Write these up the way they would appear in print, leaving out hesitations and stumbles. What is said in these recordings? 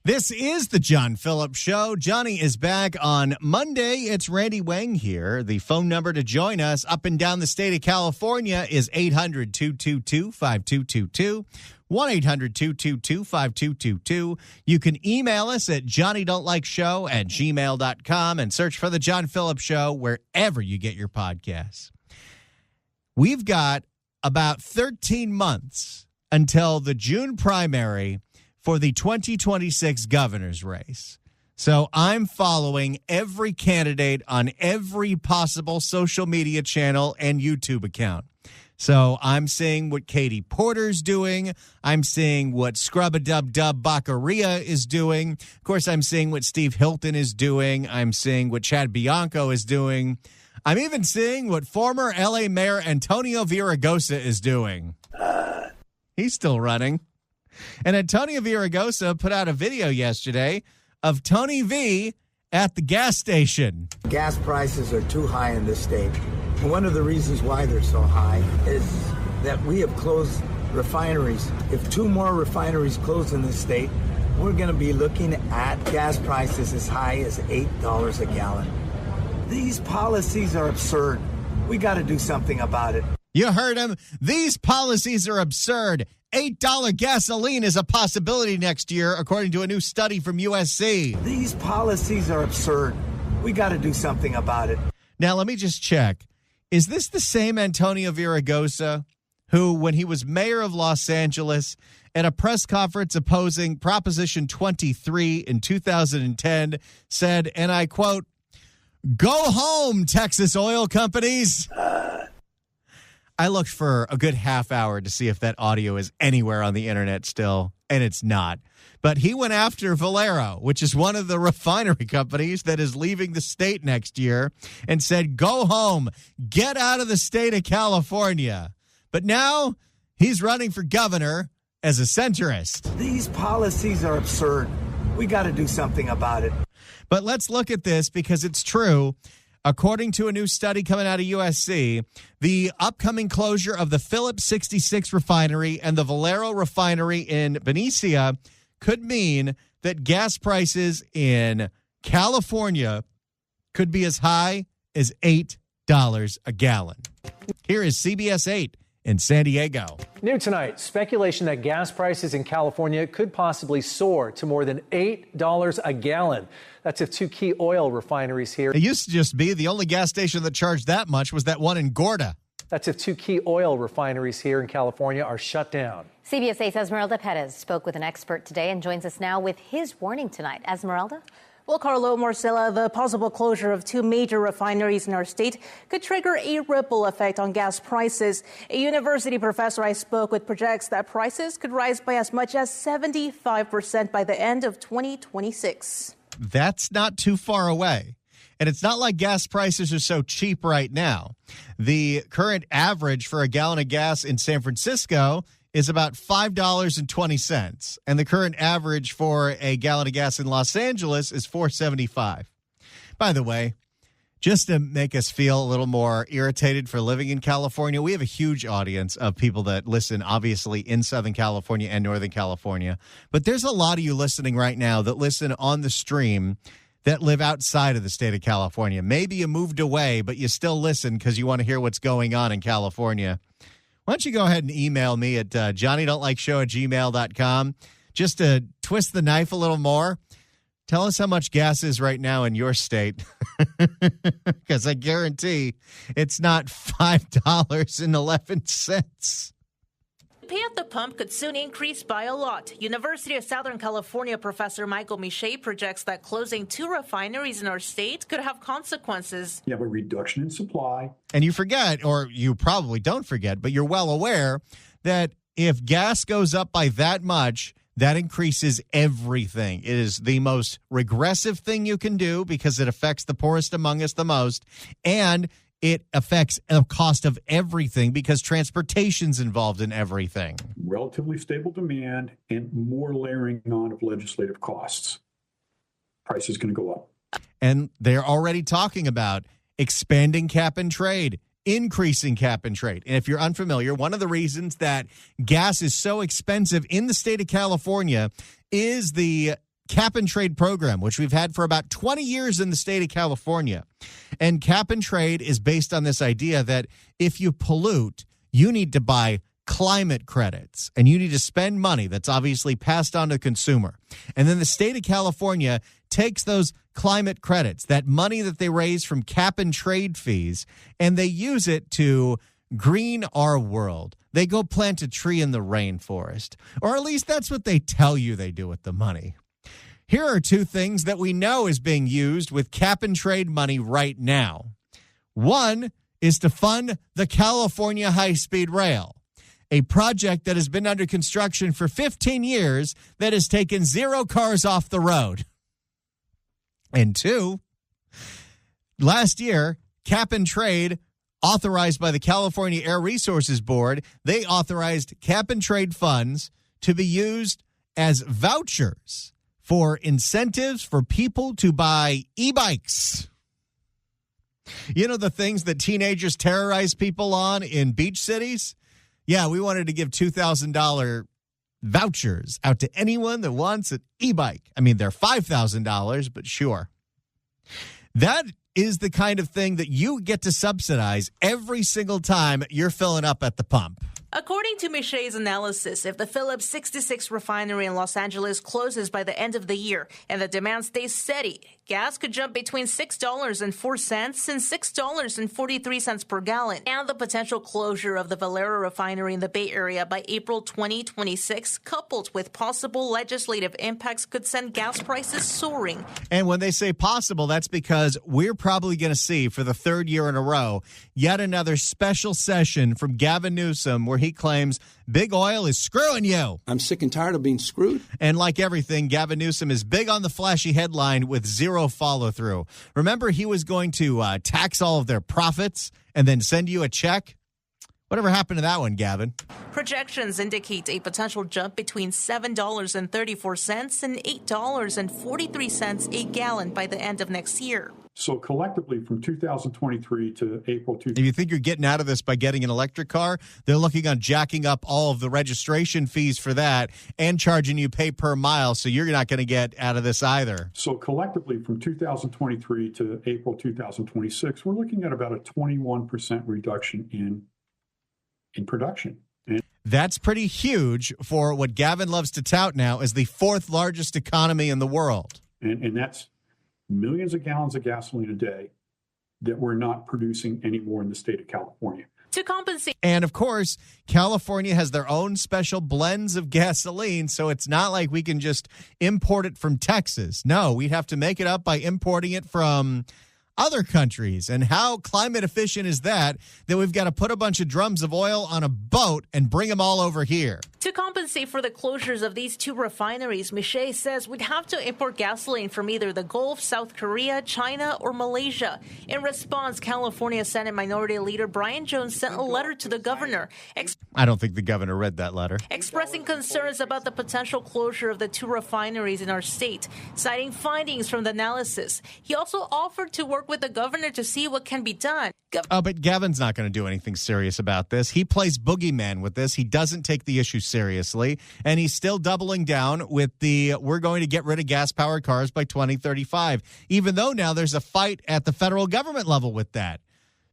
This is the John Phillips Show. Johnny is back on Monday. It's Randy Wang here. The phone number to join us up and down the state of California is 800-222-5222, 1-800-222-5222. You can email us at johnnydon'tlikeshow@gmail.com and search for the John Phillips Show wherever you get your podcasts. We've got about 13 months until the June primary for the 2026 governor's race. So I'm following every candidate on every possible social media channel and YouTube account. So I'm seeing what Katie Porter's doing. I'm seeing what Scrub-a-Dub-Dub Baccaria is doing. Of course, I'm seeing what Steve Hilton is doing. I'm seeing what Chad Bianco is doing. I'm even seeing what former LA Mayor Antonio Villaraigosa is doing. He's still running. And Antonio Villaraigosa put out a video yesterday of Tony V at the gas station. Gas prices are too high in this state. And one of the reasons why they're so high is that we have closed refineries. If 2 more refineries close in this state, we're going to be looking at gas prices as high as $8 a gallon. These policies are absurd. We got to do something about it. You heard him. These policies are absurd. $8 gasoline is a possibility next year, according to a new study from USC. These policies are absurd. We got to do something about it. Now, let me just check. Is this the same Antonio Villaraigosa who, when he was mayor of Los Angeles, at a press conference opposing Proposition 23 in 2010, said, and I quote, "Go home, Texas oil companies"? I looked for a good half hour to see if that audio is anywhere on the internet still, and it's not. But he went after Valero, which is one of the refinery companies that is leaving the state next year, and said, "Go home, get out of the state of California." But now he's running for governor as a centrist. These policies are absurd. We got to do something about it. But let's look at this because it's true. According to a new study coming out of USC, the upcoming closure of the Phillips 66 refinery and the Valero refinery in Benicia could mean that gas prices in California could be as high as $8 a gallon. Here is CBS 8 in San Diego. New tonight, speculation that gas prices in California could possibly soar to more than $8 a gallon. That's if 2 key oil refineries here. It used to just be the only gas station that charged that much was that one in Gorda. That's if 2 key oil refineries here in California are shut down. CBS 8's Esmeralda Perez spoke with an expert today and joins us now with his warning tonight. Esmeralda? Well, Carlo Marcella, the possible closure of 2 major refineries in our state could trigger a ripple effect on gas prices. A university professor I spoke with projects that prices could rise by as much as 75% by the end of 2026. That's not too far away. And it's not like gas prices are so cheap right now. The current average for a gallon of gas in San Francisco is about $5.20. And the current average for a gallon of gas in Los Angeles is $4.75. By the way, just to make us feel a little more irritated for living in California, we have a huge audience of people that listen, obviously, in Southern California and Northern California. But there's a lot of you listening right now that listen on the stream that live outside of the state of California. Maybe you moved away, but you still listen because you want to hear what's going on in California. Why don't you go ahead and email me at johnnydon'tlikeshow@gmail.com just to twist the knife a little more. Tell us how much gas is right now in your state, because I guarantee it's not $5.11. Pay at the pump could soon increase by a lot. University of Southern California professor Michael Miche projects that closing 2 refineries in our state could have consequences. You have a reduction in supply. And you forget, or you probably don't forget, but you're well aware that if gas goes up by that much, that increases everything. It is the most regressive thing you can do because it affects the poorest among us the most. And it affects the cost of everything because transportation's involved in everything. Relatively stable demand and more layering on of legislative costs. Price is going to go up. And they're already talking about expanding cap and trade, increasing cap and trade. And if you're unfamiliar, one of the reasons that gas is so expensive in the state of California is the cap-and-trade program, which we've had for about 20 years in the state of California. And cap-and-trade is based on this idea that if you pollute, you need to buy climate credits, and you need to spend money that's obviously passed on to the consumer. And then the state of California takes those climate credits, that money that they raise from cap-and-trade fees, and they use it to green our world. They go plant a tree in the rainforest, or at least that's what they tell you they do with the money. Here are two things that we know is being used with cap-and-trade money right now. One is to fund the California High-Speed Rail, a project that has been under construction for 15 years that has taken 0 cars off the road. And two, last year, cap-and-trade, authorized by the California Air Resources Board, they authorized cap-and-trade funds to be used as vouchers for incentives for people to buy e-bikes. You know, the things that teenagers terrorize people on in beach cities? Yeah, we wanted to give $2,000 vouchers out to anyone that wants an e-bike. I mean, they're $5,000, but sure. That is the kind of thing that you get to subsidize every single time you're filling up at the pump. According to Michel's analysis, if the Phillips 66 refinery in Los Angeles closes by the end of the year and the demand stays steady, gas could jump between $6.04 and $6.43 per gallon. And the potential closure of the Valero refinery in the Bay Area by April 2026, coupled with possible legislative impacts, could send gas prices soaring. And when they say possible, that's because we're probably going to see, for the third year in a row, yet another special session from Gavin Newsom where he claims big oil is screwing you. I'm sick and tired of being screwed. And like everything, Gavin Newsom is big on the flashy headline with zero follow-through. Remember, he was going to tax all of their profits and then send you a check? Whatever happened to that one, Gavin? Projections indicate a potential jump between $7.34 and $8.43 a gallon by the end of next year. So collectively, from 2023 to April 2023. If you think you're getting out of this by getting an electric car, they're looking on jacking up all of the registration fees for that and charging you pay per mile, so you're not going to get out of this either. So collectively, from 2023 to April 2026, we're looking at about a 21% reduction in production. And that's pretty huge for what Gavin loves to tout now as the fourth largest economy in the world. And that's millions of gallons of gasoline a day that we're not producing anymore in the state of California. To compensate. And of course, California has their own special blends of gasoline, so it's not like we can just import it from Texas. No, we'd have to make it up by importing it from other countries. And how climate efficient is that we've got to put a bunch of drums of oil on a boat and bring them all over here? To compensate for the closures of these two refineries, Michel says we'd have to import gasoline from either the Gulf, South Korea, China, or Malaysia. In response, California Senate Minority Leader Brian Jones sent a letter to the governor. I don't think the governor read that letter. Expressing concerns about the potential closure of the two refineries in our state, citing findings from the analysis. He also offered to work with the governor to see what can be done. But Gavin's not going to do anything serious about this. He plays boogeyman with this. He doesn't take the issue seriously, and he's still doubling down with we're going to get rid of gas-powered cars by 2035, even though now there's a fight at the federal government level with that,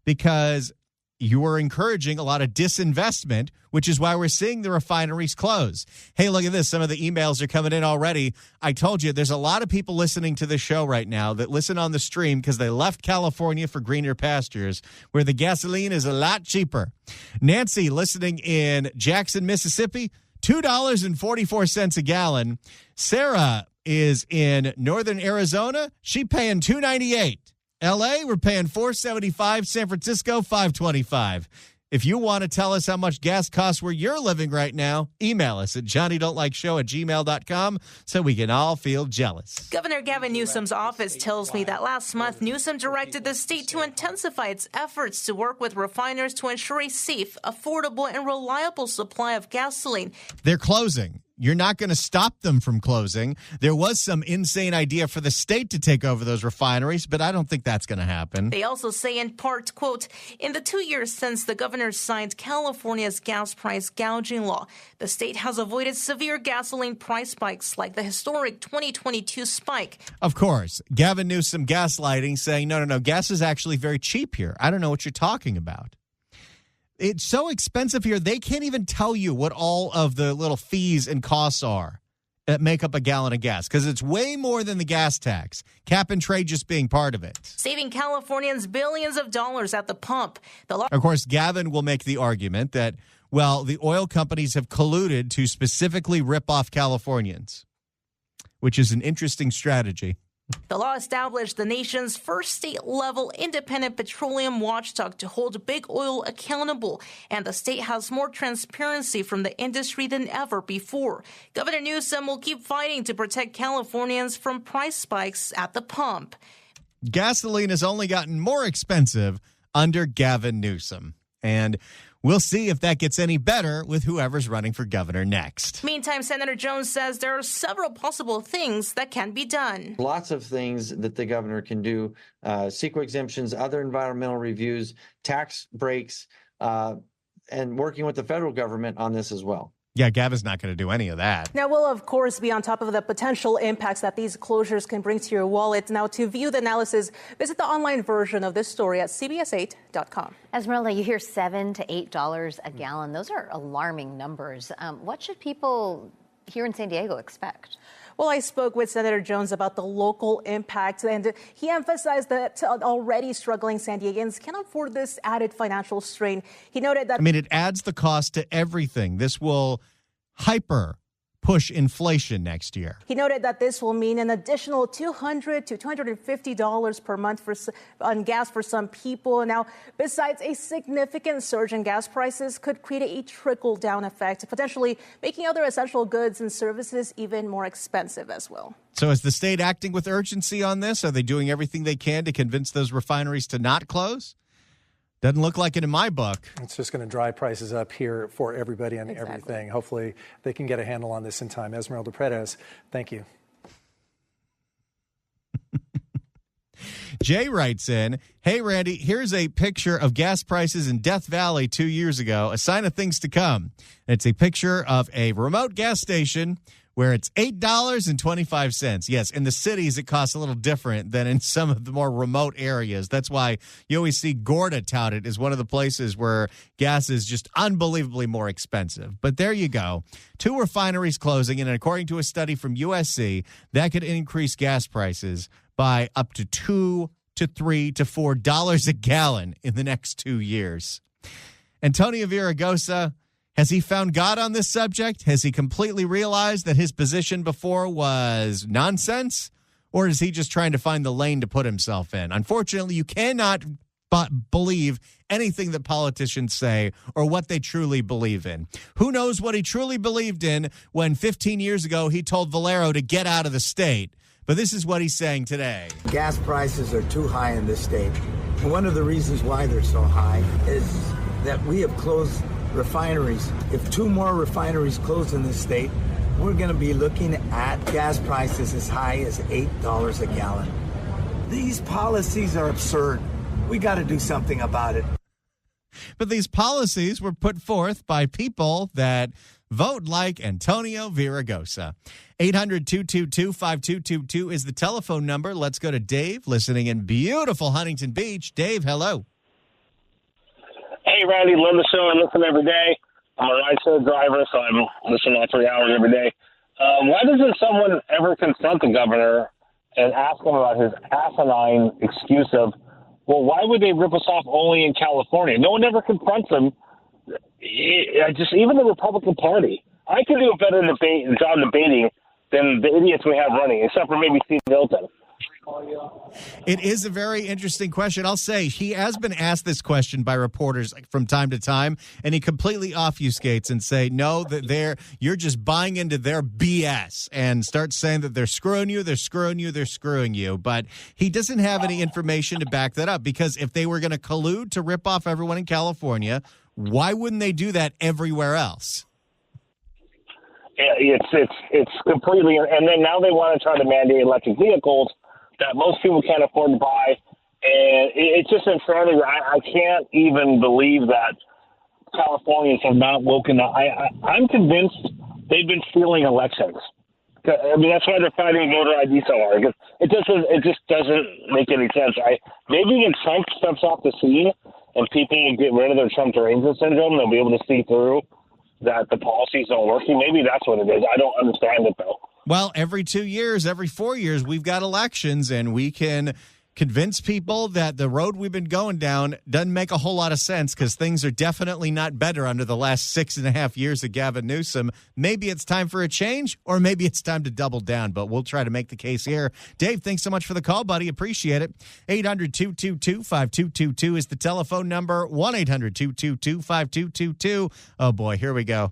because you are encouraging a lot of disinvestment, which is why we're seeing the refineries close. Hey, look at this. Some of the emails are coming in already. I told you there's a lot of people listening to this show right now that listen on the stream because they left California for greener pastures where the gasoline is a lot cheaper. Nancy, listening in Jackson, Mississippi, $2.44 a gallon. Sarah is in northern Arizona. She paying $2.98. LA, we're paying $4.75. San Francisco, $5.25. If you want to tell us how much gas costs where you're living right now, email us at johnnydon'tlikeshow@gmail.com so we can all feel jealous. Governor Gavin Newsom's office tells me that last month, Newsom directed the state to intensify its efforts to work with refiners to ensure a safe, affordable, and reliable supply of gasoline. They're closing. You're not going to stop them from closing. There was some insane idea for the state to take over those refineries, but I don't think that's going to happen. They also say in part, quote, in the 2 years since the governor signed California's gas price gouging law, the state has avoided severe gasoline price spikes like the historic 2022 spike. Of course, Gavin Newsom gaslighting, saying, no, gas is actually very cheap here. I don't know what you're talking about. It's so expensive here, they can't even tell you what all of the little fees and costs are that make up a gallon of gas, because it's way more than the gas tax, cap and trade just being part of it. Saving Californians billions of dollars at the pump. Of course, Gavin will make the argument that, well, the oil companies have colluded to specifically rip off Californians, which is an interesting strategy. The law established the nation's first state-level independent petroleum watchdog to hold big oil accountable, and the state has more transparency from the industry than ever before. Governor Newsom will keep fighting to protect Californians from price spikes at the pump. Gasoline has only gotten more expensive under Gavin Newsom, and we'll see if that gets any better with whoever's running for governor next. Meantime, Senator Jones says there are several possible things that can be done. Lots of things that the governor can do, CEQA exemptions, other environmental reviews, tax breaks, and working with the federal government on this as well. Yeah, Gavin's not going to do any of that. Now, we'll, of course, be on top of the potential impacts that these closures can bring to your wallet. Now, to view the analysis, visit the online version of this story at cbs8.com. Esmeralda, you hear $7 to $8 a gallon. Those are alarming numbers. What should people here in San Diego expect? Well, I spoke with Senator Jones about the local impact, and he emphasized that already struggling San Diegans can't afford this added financial strain. He noted that... it adds the cost to everything. This will hyper push inflation next year. He noted that this will mean an additional $200 to $250 per month on gas for some people. Now, besides a significant surge in gas prices could create a trickle-down effect, potentially making other essential goods and services even more expensive as well. So is the state acting with urgency on this? Are they doing everything they can to convince those refineries to not close? Doesn't look like it in my book. It's just going to drive prices up here for everybody and everything. Hopefully they can get a handle on this in time. Esmeralda Perez, thank you. Jay writes in, hey, Randy, here's a picture of gas prices in Death Valley 2 years ago, a sign of things to come. It's a picture of a remote gas station where it's $8.25. Yes, in the cities, it costs a little different than in some of the more remote areas. That's why you always see Gorda touted as one of the places where gas is just unbelievably more expensive. But there you go. 2 refineries closing, and according to a study from USC, that could increase gas prices by up to $2 to $3 to $4 a gallon in the next 2 years. Antonio Villaraigosa, has he found God on this subject? Has he completely realized that his position before was nonsense? Or is he just trying to find the lane to put himself in? Unfortunately, you cannot believe anything that politicians say or what they truly believe in. Who knows what he truly believed in when 15 years ago he told Valero to get out of the state? But this is what he's saying today. Gas prices are too high in this state. And one of the reasons why they're so high is that we have closed refineries. If 2 more refineries close in this state, we're going to be looking at gas prices as high as $8 a gallon. These policies are absurd. We got to do something about it. But these policies were put forth by people that vote like Antonio Villaraigosa. 800-222-5222 is the telephone number. Let's go to Dave, listening in beautiful Huntington Beach. Dave, hello. Hey, Randy, love the show. I listen every day. I'm a rideshare driver, so I'm listening all 3 hours every day. Why doesn't someone ever confront the governor and ask him about his asinine excuse of, well, why would they rip us off only in California? No one ever confronts him. Even the Republican Party. I could do a better job debating than the idiots we have running, except for maybe Steve Hilton. It is a very interesting question. I'll say he has been asked this question by reporters from time to time, and he completely obfuscates and say, no, that you're just buying into their BS and starts saying that they're screwing you, they're screwing you, they're screwing you. But he doesn't have any information to back that up, because if they were going to collude to rip off everyone in California, why wouldn't they do that everywhere else? It's completely, and then now they want to try to mandate electric vehicles that most people can't afford to buy, and it's just insanity. I can't even believe that Californians have not woken up. I'm convinced they've been stealing elections. I mean, that's why they're fighting voter ID so hard. It just doesn't make any sense. Maybe when Trump steps off the scene and people will get rid of their Trump derangement syndrome, they'll be able to see through that the policies aren't working. Maybe that's what it is. I don't understand it, though. Well, every 2 years, every 4 years, we've got elections, and we can convince people that the road we've been going down doesn't make a whole lot of sense because things are definitely not better under the last 6.5 years of Gavin Newsom. Maybe it's time for a change, or maybe it's time to double down, but we'll try to make the case here. Dave, thanks so much for the call, buddy. Appreciate it. 800-222-5222 is the telephone number. 1-800-222-5222. Oh, boy, here we go.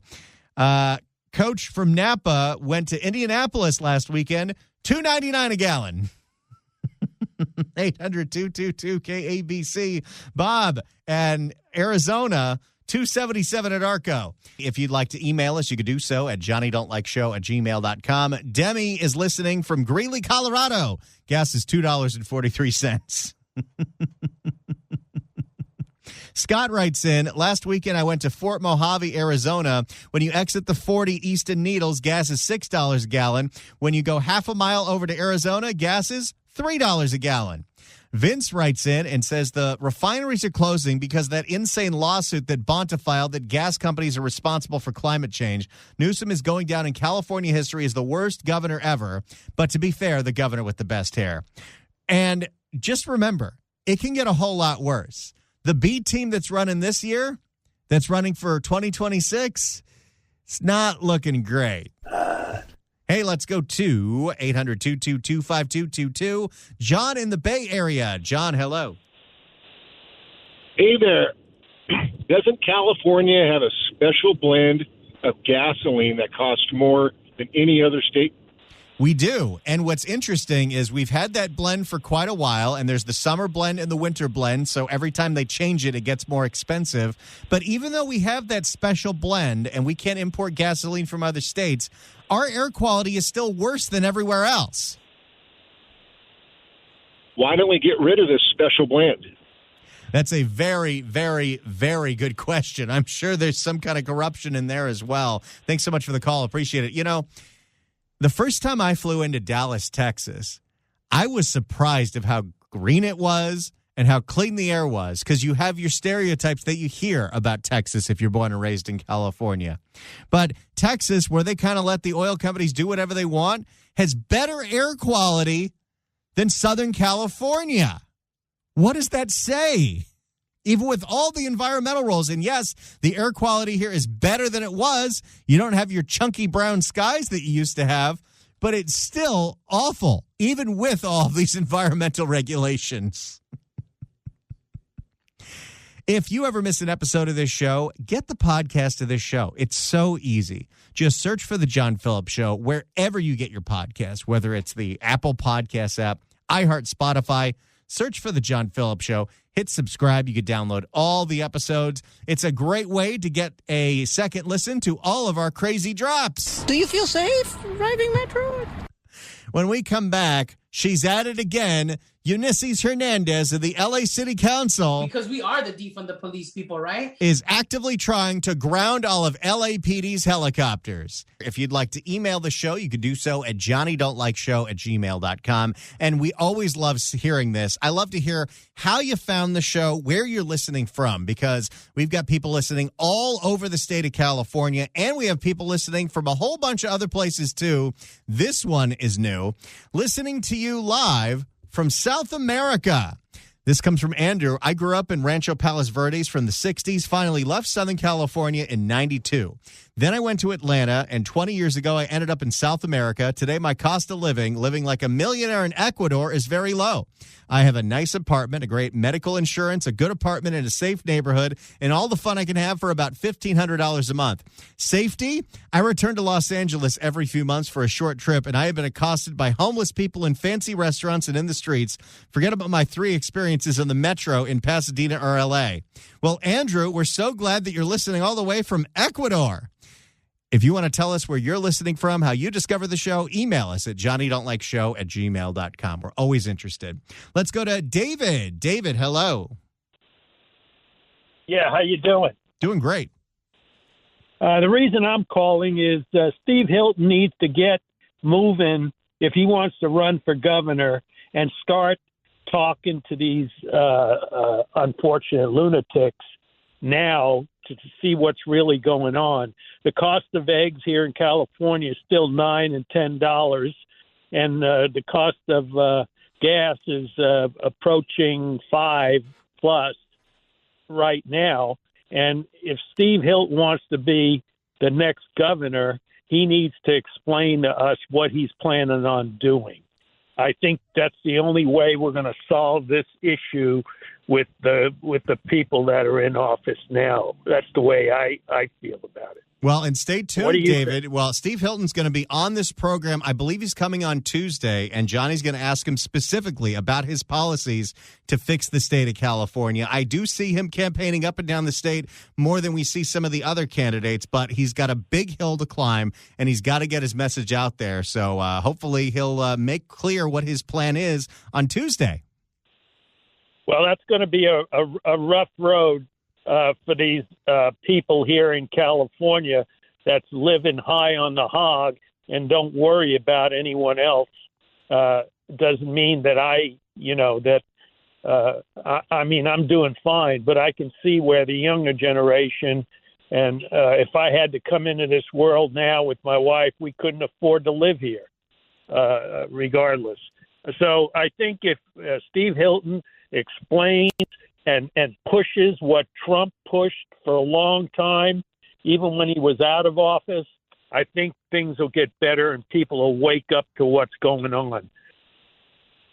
Coach from Napa went to Indianapolis last weekend, $2.99 a gallon. 800-222-KABC. Bob and Arizona, $2.77 at Arco. If you'd like to email us, you could do so at johnnydon'tlikeshow@gmail.com. Demi is listening from Greeley, Colorado. Gas is $2.43. Scott writes in, last weekend I went to Fort Mojave, Arizona. When you exit the 40 Easton Needles, gas is $6 a gallon. When you go half a mile over to Arizona, gas is $3 a gallon. Vince writes in and says the refineries are closing because of that insane lawsuit that Bonta filed that gas companies are responsible for climate change. Newsom is going down in California history as the worst governor ever, but to be fair, the governor with the best hair. And just remember, it can get a whole lot worse. The B team that's running this year, that's running for 2026, it's not looking great. Hey, let's go to 800-222-5222. John in the Bay Area. John, hello. Hey there. Doesn't California have a special blend of gasoline that costs more than any other state? We do. And what's interesting is we've had that blend for quite a while, and there's the summer blend and the winter blend, so every time they change it, it gets more expensive. But even though we have that special blend and we can't import gasoline from other states, our air quality is still worse than everywhere else. Why don't we get rid of this special blend? That's a very, very, very good question. I'm sure there's some kind of corruption in there as well. Thanks so much for the call. Appreciate it. You know, the first time I flew into Dallas, Texas, I was surprised of how green it was and how clean the air was, because you have your stereotypes that you hear about Texas if you're born and raised in California. But Texas, where they kind of let the oil companies do whatever they want, has better air quality than Southern California. What does that say? Even with all the environmental rules, and yes, the air quality here is better than it was. You don't have your chunky brown skies that you used to have, but it's still awful, even with all these environmental regulations. If you ever miss an episode of this show, get the podcast of this show. It's so easy. Just search for The John Phillips Show wherever you get your podcast, whether it's the Apple Podcasts app, iHeart, Spotify. Search for The John Phillips Show. Hit subscribe. You can download all the episodes. It's a great way to get a second listen to all of our crazy drops. Do you feel safe driving Metro? When we come back, she's at it again. Eunices Hernandez of the LA City Council, Because we are the defund the police people, right? is actively trying to ground all of LAPD's helicopters. If you'd like to email the show, you can do so at johnnydon'tlikeshow@gmail.com. And we always love hearing this. I love to hear how you found the show, where you're listening from, because we've got people listening all over the state of California, and we have people listening from a whole bunch of other places too. This one is new. Listening to you live from South America. This comes from Andrew. I grew up in Rancho Palos Verdes from the 60s, finally left Southern California in 92. Then I went to Atlanta, and 20 years ago, I ended up in South America. Today, my cost of living like a millionaire in Ecuador, is very low. I have a nice apartment, a great medical insurance, a good apartment in a safe neighborhood, and all the fun I can have for about $1,500 a month. Safety? I return to Los Angeles every few months for a short trip, and I have been accosted by homeless people in fancy restaurants and in the streets. Forget about my 3 experiences on the metro in Pasadena or LA. Well, Andrew, we're so glad that you're listening all the way from Ecuador. If you want to tell us where you're listening from, how you discover the show, email us at johnnydon'tlikeshow@gmail.com. We're always interested. Let's go to David. David, hello. Yeah, how you doing? Doing great. The reason I'm calling is Steve Hilton needs to get moving if he wants to run for governor and start talking to these unfortunate lunatics now to see what's really going on. The cost of eggs here in California is still $9 and $10, and the cost of gas is approaching $5+ right now. And if Steve Hilton wants to be the next governor, he needs to explain to us what he's planning on doing. I think that's the only way we're going to solve this issue with the people that are in office now. That's the way I feel about it. Well, and stay tuned, David. think? Well, Steve Hilton's going to be on this program. I believe he's coming on Tuesday, and Johnny's going to ask him specifically about his policies to fix the state of California. I do see him campaigning up and down the state more than we see some of the other candidates, but he's got a big hill to climb, and he's got to get his message out there. So hopefully he'll make clear what his plan is on Tuesday. Well, that's going to be a rough road for these people here in California that's living high on the hog and don't worry about anyone else. Doesn't mean that I'm doing fine, but I can see where the younger generation, and if I had to come into this world now with my wife, we couldn't afford to live here regardless. So I think if Steve Hilton explains and pushes what Trump pushed for a long time, even when he was out of office, I think things will get better and people will wake up to what's going on.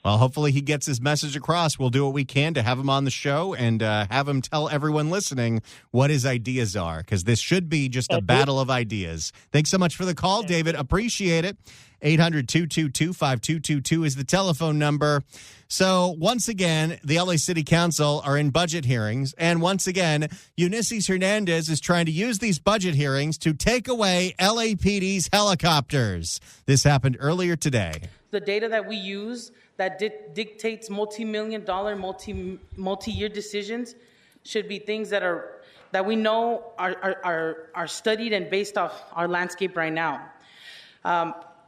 Well, hopefully he gets his message across. We'll do what we can to have him on the show and have him tell everyone listening what his ideas are, because this should be just a battle of ideas. Thanks so much for the call, David. Appreciate it. 800-222-5222 is the telephone number. So once again, the LA City Council are in budget hearings. And once again, Eunices Hernandez is trying to use these budget hearings to take away LAPD's helicopters. This happened earlier today. The data that we use that dictates multi-million-dollar, multi-year decisions should be things that we know are studied and based off our landscape right now.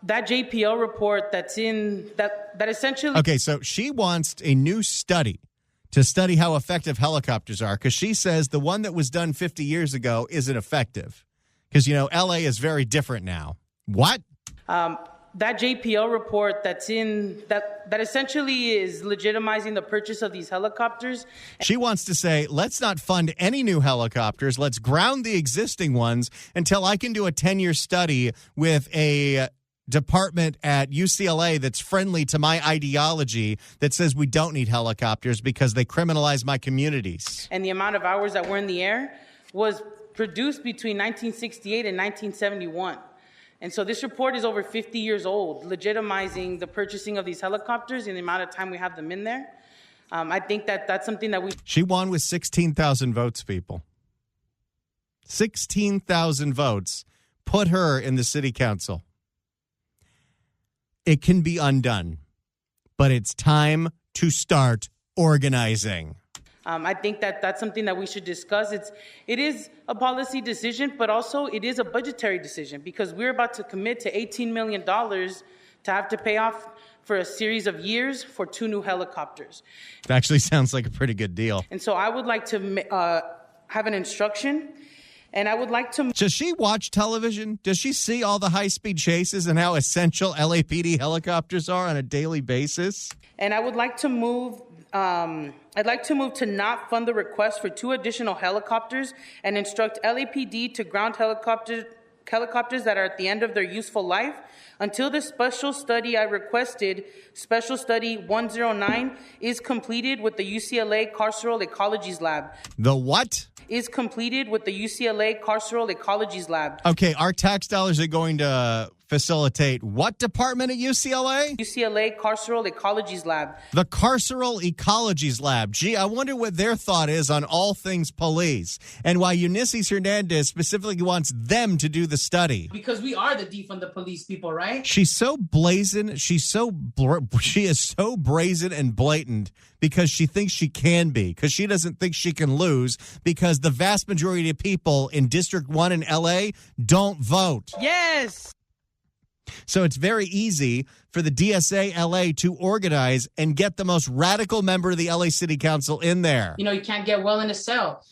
That JPL report that's in that essentially. Okay, so she wants a new study to study how effective helicopters are, because she says the one that was done 50 years ago isn't effective because, LA is very different now. What? That JPL report that's in that essentially is legitimizing the purchase of these helicopters. She wants to say, let's not fund any new helicopters. Let's ground the existing ones until I can do a 10-year study with a department at UCLA that's friendly to my ideology that says we don't need helicopters because they criminalize my communities. And the amount of hours that were in the air was produced between 1968 and 1971. And so this report is over 50 years old, legitimizing the purchasing of these helicopters and the amount of time we have them in there. I think that's something that we... She won with 16,000 votes, people. 16,000 votes put her in the city council. It can be undone, but it's time to start organizing. I think that's something that we should discuss. It is a policy decision, but also it is a budgetary decision because we're about to commit to $18 million to have to pay off for a series of years for 2 new helicopters. It actually sounds like a pretty good deal. And so I would like to have an instruction. And I would like to... Does she watch television? Does she see all the high-speed chases and how essential LAPD helicopters are on a daily basis? And I would like to move... I'd like to move to not fund the request for 2 additional helicopters and instruct LAPD to ground helicopters that are at the end of their useful life until the special study I requested, Special Study 109, is completed with the UCLA Carceral Ecologies Lab. The what? is completed with the UCLA Carceral Ecologies Lab. Okay, our tax dollars are going to facilitate what department at UCLA? UCLA Carceral Ecologies Lab. The Carceral Ecologies Lab. Gee, I wonder what their thought is on all things police and why Ulysses Hernandez specifically wants them to do the study. Because we are the defund the police people, right? She's so brazen. She is so brazen and blatant because she thinks she can be, because she doesn't think she can lose, because the vast majority of people in District 1 in L.A. don't vote. Yes. So it's very easy for the DSA LA to organize and get the most radical member of the LA City Council in there. You know, you can't get well in a cell.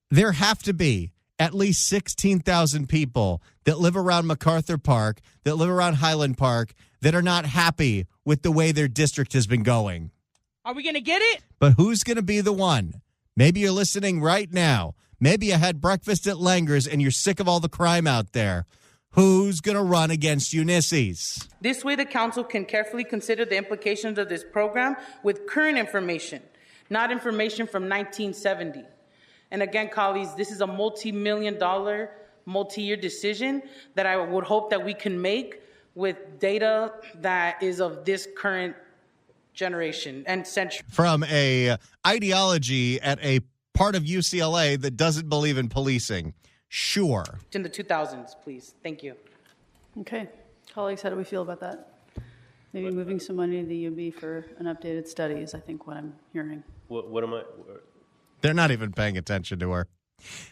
There have to be at least 16,000 people that live around MacArthur Park, that live around Highland Park, that are not happy with the way their district has been going. Are we going to get it? But who's going to be the one? Maybe you're listening right now. Maybe you had breakfast at Langer's and you're sick of all the crime out there. Who's going to run against Ulysses? This way, the council can carefully consider the implications of this program with current information, not information from 1970. And again, colleagues, this is a multi-million-dollar, multi-year decision that I would hope that we can make with data that is of this current generation and century. From a ideology at a part of UCLA that doesn't believe in policing. Sure. In the 2000s, please. Thank you. Okay. Colleagues, how do we feel about that? Maybe moving some money to the UB for an updated study is, I think, what I'm hearing. What am I? They're not even paying attention to her.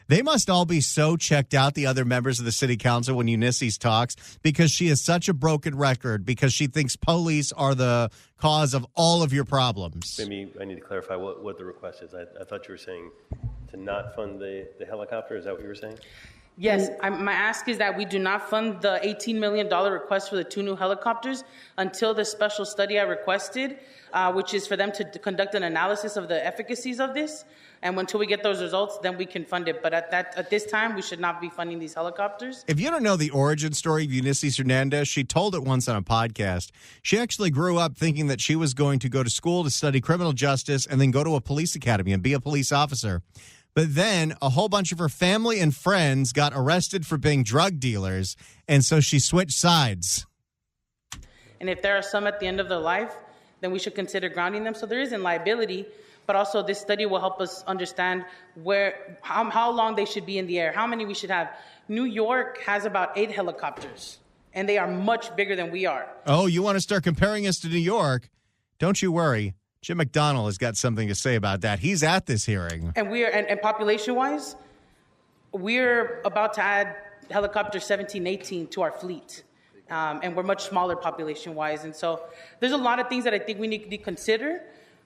They must all be so checked out, the other members of the city council, when Ulysses talks, because she has such a broken record, because she thinks police are the cause of all of your problems. Maybe I need to clarify what the request is. I thought you were saying to not fund the helicopter. Is that what you were saying? Yes, my ask is that we do not fund the $18 million request for the 2 new helicopters until the special study I requested, which is for them to conduct an analysis of the efficacies of this. And until we get those results, then we can fund it. But at this time, we should not be funding these helicopters. If you don't know the origin story of Ulysses Hernandez, she told it once on a podcast. She actually grew up thinking that she was going to go to school to study criminal justice and then go to a police academy and be a police officer. But then a whole bunch of her family and friends got arrested for being drug dealers, and so she switched sides. And if there are some at the end of their life, then we should consider grounding them. So there isn't liability, but also this study will help us understand how long they should be in the air, how many we should have. New York has about 8 helicopters, and they are much bigger than we are. Oh, you want to start comparing us to New York? Don't you worry. Jim McDonnell has got something to say about that. He's at this hearing. And and population-wise, we're about to add helicopter 17, 18 to our fleet. And we're much smaller population-wise. And so there's a lot of things that I think we need to consider.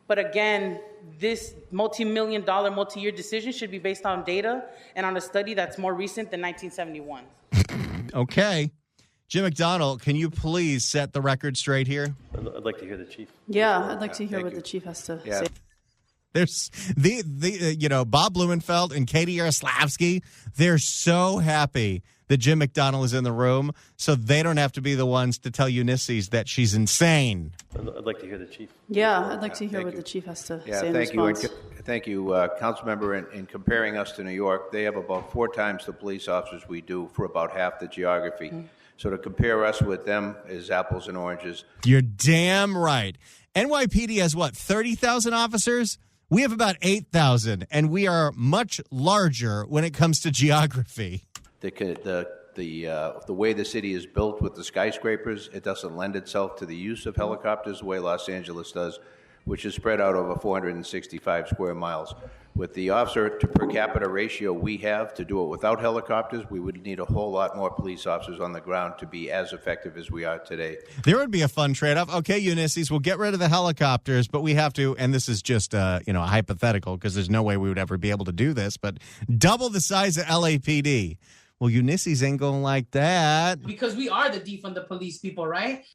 But again, this multi-million-dollar, multi-year decision should be based on data and on a study that's more recent than 1971. Okay. Jim McDonnell, can you please set the record straight here? I'd like to hear the chief. Yeah, I'd like to hear what the chief has to say. There's Bob Blumenfeld and Katie Yaroslavsky. They're so happy that Jim McDonnell is in the room, so they don't have to be the ones to tell Ulysses that she's insane. I'd like to hear the chief. Yeah, I'd like to hear what the chief has to say in response. Thank you, Council Member. In comparing us to New York, they have about 4 times the police officers we do for about half the geography. Mm-hmm. So to compare us with them is apples and oranges. You're damn right. NYPD has, 30,000 officers? We have about 8,000, and we are much larger when it comes to geography. The way the city is built with the skyscrapers, it doesn't lend itself to the use of helicopters the way Los Angeles does, which is spread out over 465 square miles. With the officer to per capita ratio we have to do it without helicopters, we would need a whole lot more police officers on the ground to be as effective as we are today. There would be a fun trade-off. Okay, Ulysses, we'll get rid of the helicopters, but we have to, and this is just a hypothetical because there's no way we would ever be able to do this, but double the size of LAPD. Well, Ulysses ain't going like that. Because we are the defund the police people, right?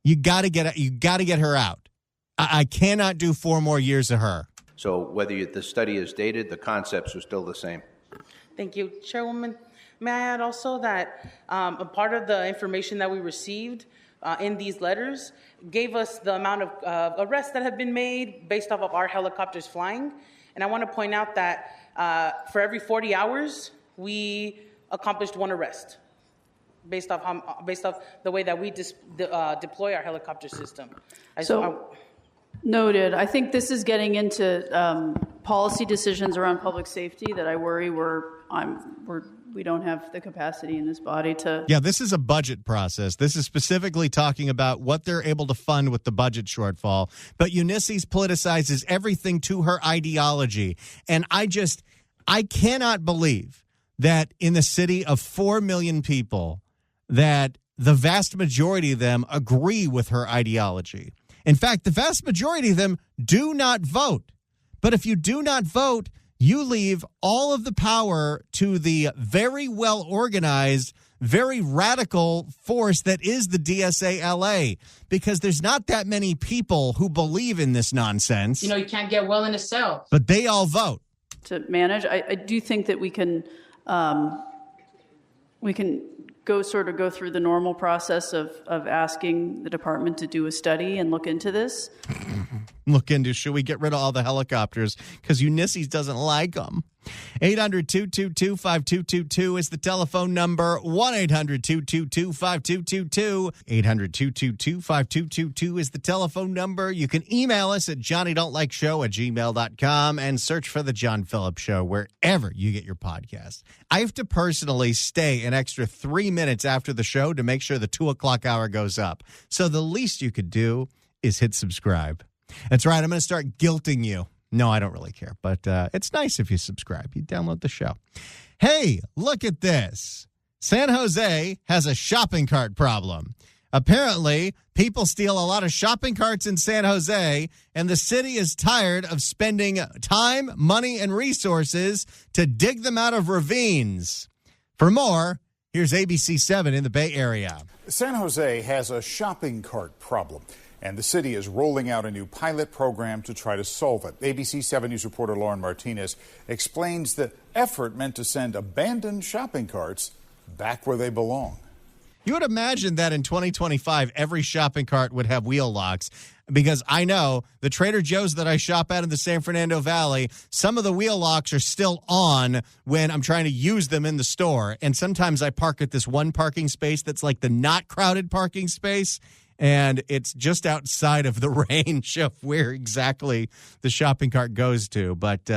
You got to get her out. I cannot do 4 more years of her. So whether the study is dated, the concepts are still the same. Thank you, Chairwoman. May I add also that a part of the information that we received in these letters gave us the amount of arrests that have been made based off of our helicopters flying. And I want to point out that For every 40 hours, we accomplished one arrest based off the way that we deploy our helicopter system. Noted. I think this is getting into policy decisions around public safety that I worry we don't have the capacity in this body to. Yeah, this is a budget process. This is specifically talking about what they're able to fund with the budget shortfall. But Ulysses politicizes everything to her ideology. And I cannot believe that in the city of 4 million people, that the vast majority of them agree with her ideology. In fact, the vast majority of them do not vote. But if you do not vote, you leave all of the power to the very well-organized, very radical force that is the DSA LA, because there's not that many people who believe in this nonsense. You can't get well in a cell. But they all vote. To manage, I do think that we can go through the normal process of asking the department to do a study and look into this. Should we get rid of all the helicopters? Because Ulysses doesn't like them. 800-222-5222 is the telephone number. 1-800-222-5222. 800-222-5222 is the telephone number. You can email us at johnnydon'tlikeshow@gmail.com and search for The John Phillips Show wherever you get your podcast. I have to personally stay an extra 3 minutes after the show to make sure the 2 o'clock hour goes up. So the least you could do is hit subscribe. That's right. I'm going to start guilting you. No, I don't really care, but it's nice if you subscribe. You download the show. Hey, look at this. San Jose has a shopping cart problem. Apparently, people steal a lot of shopping carts in San Jose, and the city is tired of spending time, money, and resources to dig them out of ravines. For more, here's ABC 7 in the Bay Area. San Jose has a shopping cart problem, and the city is rolling out a new pilot program to try to solve it. ABC 7 News reporter Lauren Martinez explains the effort meant to send abandoned shopping carts back where they belong. You would imagine that in 2025, every shopping cart would have wheel locks, because I know the Trader Joe's that I shop at in the San Fernando Valley, some of the wheel locks are still on when I'm trying to use them in the store. And sometimes I park at this one parking space that's like the not crowded parking space, and it's just outside of the range of where exactly the shopping cart goes to. But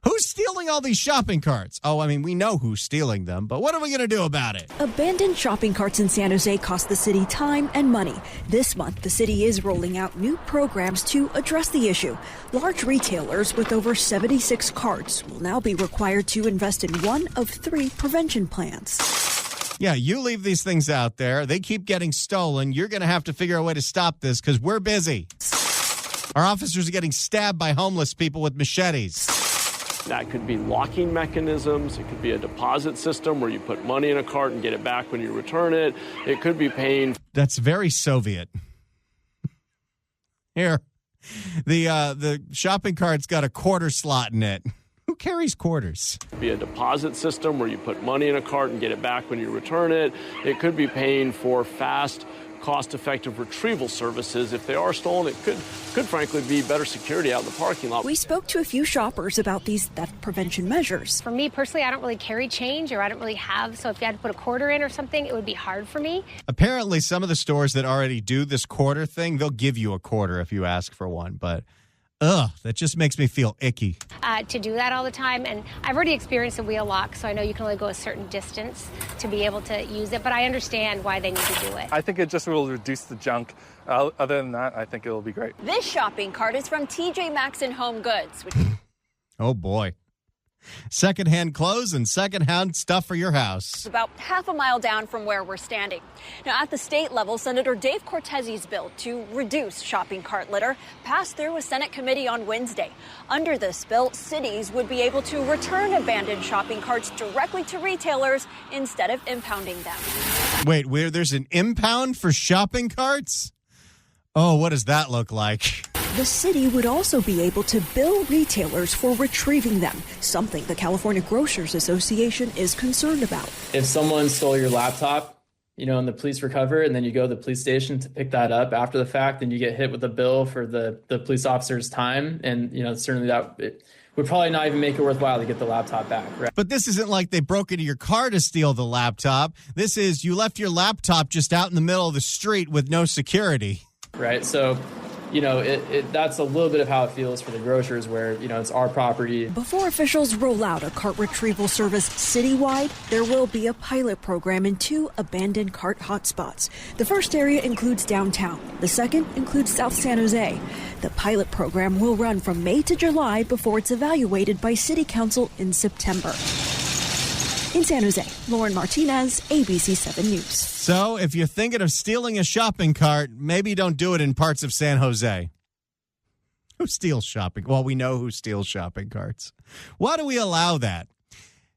who's stealing all these shopping carts? Oh, I mean, we know who's stealing them, but what are we going to do about it? Abandoned shopping carts in San Jose cost the city time and money. This month, the city is rolling out new programs to address the issue. Large retailers with over 76 carts will now be required to invest in one of 3 prevention plans. Yeah, you leave these things out there. They keep getting stolen. You're going to have to figure out a way to stop this because we're busy. Our officers are getting stabbed by homeless people with machetes. That could be locking mechanisms. It could be a deposit system where you put money in a cart and get it back when you return it. It could be paying. That's very Soviet. Here, the shopping cart's got a quarter slot in it. Who carries quarters? Be a deposit system where you put money in a cart and get it back when you return it. It could be paying for fast, cost-effective retrieval services. If they are stolen, it could frankly be better security out in the parking lot. We spoke to a few shoppers about these theft prevention measures. For me personally, I don't really carry change, or I don't really have, so if you had to put a quarter in or something, it would be hard for me. Apparently, some of the stores that already do this quarter thing, they'll give you a quarter if you ask for one, but that just makes me feel icky. To do that all the time, and I've already experienced a wheel lock, so I know you can only go a certain distance to be able to use it, but I understand why they need to do it. I think it just will reduce the junk. Other than that, I think it'll be great. This shopping cart is from TJ Maxx and Home Goods. Oh, boy. Secondhand clothes and secondhand stuff for your house. About half a mile down from where we're standing. Now, at the state level, Senator Dave Cortese's bill to reduce shopping cart litter passed through a Senate committee on Wednesday. Under this bill, cities would be able to return abandoned shopping carts directly to retailers instead of impounding them. Wait, there's an impound for shopping carts? Oh, what does that look like? The city would also be able to bill retailers for retrieving them, something the California Grocers Association is concerned about. If someone stole your laptop, and the police recover, and then you go to the police station to pick that up after the fact, and you get hit with a bill for the police officer's time, and certainly that would probably not even make it worthwhile to get the laptop back, right? But this isn't like they broke into your car to steal the laptop. This is you left your laptop just out in the middle of the street with no security. Right. So, that's a little bit of how it feels for the grocers where, it's our property. Before officials roll out a cart retrieval service citywide, there will be a pilot program in 2 abandoned cart hotspots. The first area includes downtown. The second includes South San Jose. The pilot program will run from May to July before it's evaluated by City Council in September. In San Jose, Lauren Martinez, ABC 7 News. So if you're thinking of stealing a shopping cart, maybe don't do it in parts of San Jose. Who steals shopping? Well, we know who steals shopping carts. Why do we allow that?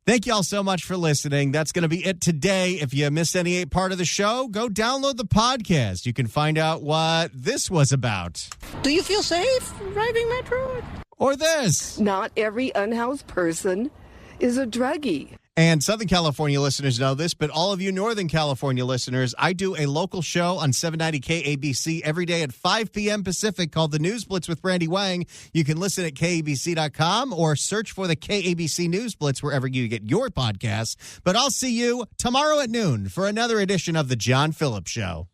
Thank you all so much for listening. That's going to be it today. If you missed any part of the show, go download the podcast. You can find out what this was about. Do you feel safe driving Metro? Or this. Not every unhoused person is a druggie. And Southern California listeners know this, but all of you Northern California listeners, I do a local show on 790 KABC every day at 5 p.m. Pacific called The News Blitz with Randy Wang. You can listen at KABC.com or search for the KABC News Blitz wherever you get your podcasts. But I'll see you tomorrow at noon for another edition of The John Phillips Show.